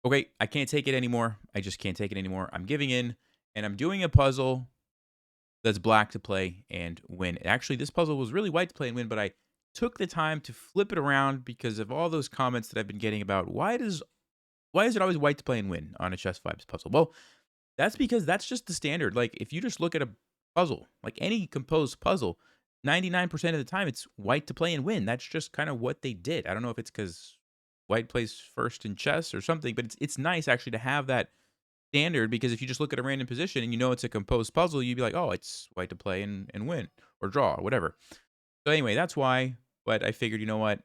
Okay, I can't take it anymore. I just can't take it anymore. I'm giving in, and I'm doing a puzzle that's black to play and win. Actually, this puzzle was really white to play and win, but I took the time to flip it around because of all those comments that I've been getting about why is it always white to play and win on a chess vibes puzzle? Well, that's because that's just the standard. Like if you just look at a puzzle, like any composed puzzle, 99% of the time it's white to play and win. That's just kind of what they did. I don't know if it's because white plays first in chess or something, but it's nice actually to have that standard because if you just look at a random position and you know it's a composed puzzle, you'd be like, oh, it's white to play and win or draw or whatever. So anyway, that's why. But I figured, you know what?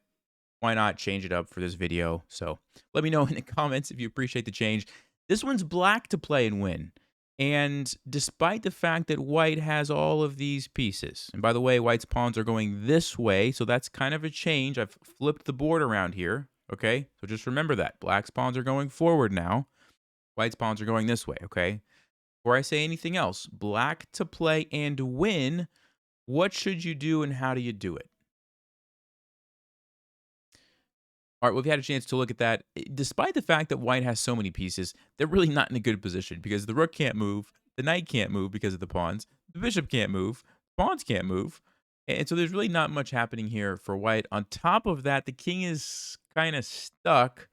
Why not change it up for this video? So let me know in the comments if you appreciate the change. This one's black to play and win. And despite the fact that white has all of these pieces, and by the way, white's pawns are going this way, so that's kind of a change. I've flipped the board around here, okay? So just remember that. Black's pawns are going forward now. White's pawns are going this way, okay? Before I say anything else, black to play and win, what should you do and how do you do it? All right, well, if you had a chance to look at that, despite the fact that white has so many pieces, they're really not in a good position because the rook can't move, the knight can't move because of the pawns, the bishop can't move, pawns can't move, and so there's really not much happening here for white. On top of that, the king is kind of stuck,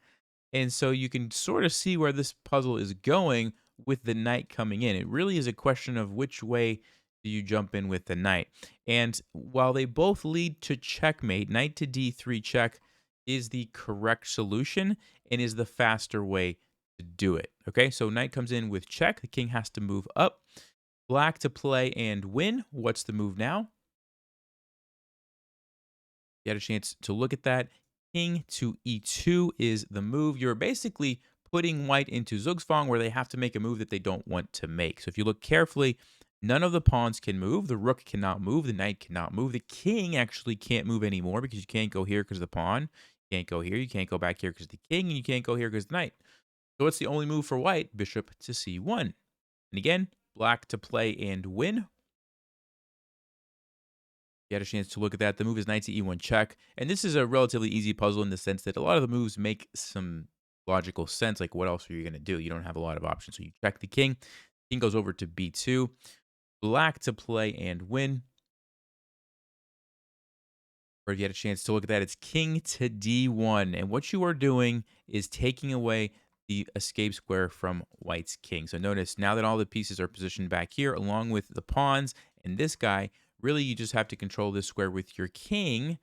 and so you can sort of see where this puzzle is going with the knight coming in. It really is a question of which way do you jump in with the knight. And while they both lead to checkmate, knight to d3 check is the correct solution and is the faster way to do it. Okay, so knight comes in with check. The king has to move up. Black to play and win. What's the move now? You had a chance to look at that. King to e2 is the move. You're basically putting white into Zugzwang where they have to make a move that they don't want to make. So if you look carefully, none of the pawns can move. The rook cannot move. The knight cannot move. The king actually can't move anymore because you can't go here because of the pawn. You can't go here. You can't go back here because of the king. And you can't go here because of the knight. So what's the only move for white? Bishop to c1. And again, black to play and win. You had a chance to look at that. The move is knight to e1 check. And this is a relatively easy puzzle in the sense that a lot of the moves make some logical sense. Like, what else are you going to do? You don't have a lot of options. So you check the king. King goes over to b2. Black to play and win. Or if you had a chance to look at that, it's king to d1. And what you are doing is taking away the escape square from white's king. So notice now that all the pieces are positioned back here along with the pawns and this guy, really you just have to control this square with your king,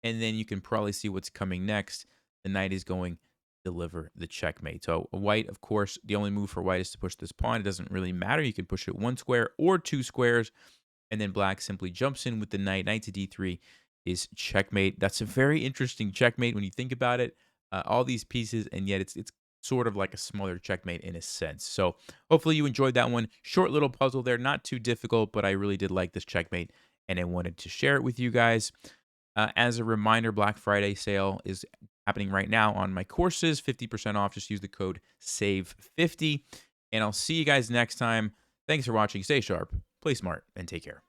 and then you can probably see what's coming next. The knight is going to deliver the checkmate. So white, of course, the only move for white is to push this pawn. It doesn't really matter. You can push it one square or two squares, and then black simply jumps in with the knight. Knight to d3 is checkmate. That's a very interesting checkmate when you think about it. All these pieces, and yet it's sort of like a smaller checkmate in a sense. So hopefully you enjoyed that one. Short little puzzle there, not too difficult, but I really did like this checkmate, and I wanted to share it with you guys. As a reminder, Black Friday sale is happening right now on my courses, 50% off. Just use the code SAVE50, and I'll see you guys next time. Thanks for watching. Stay sharp, play smart, and take care.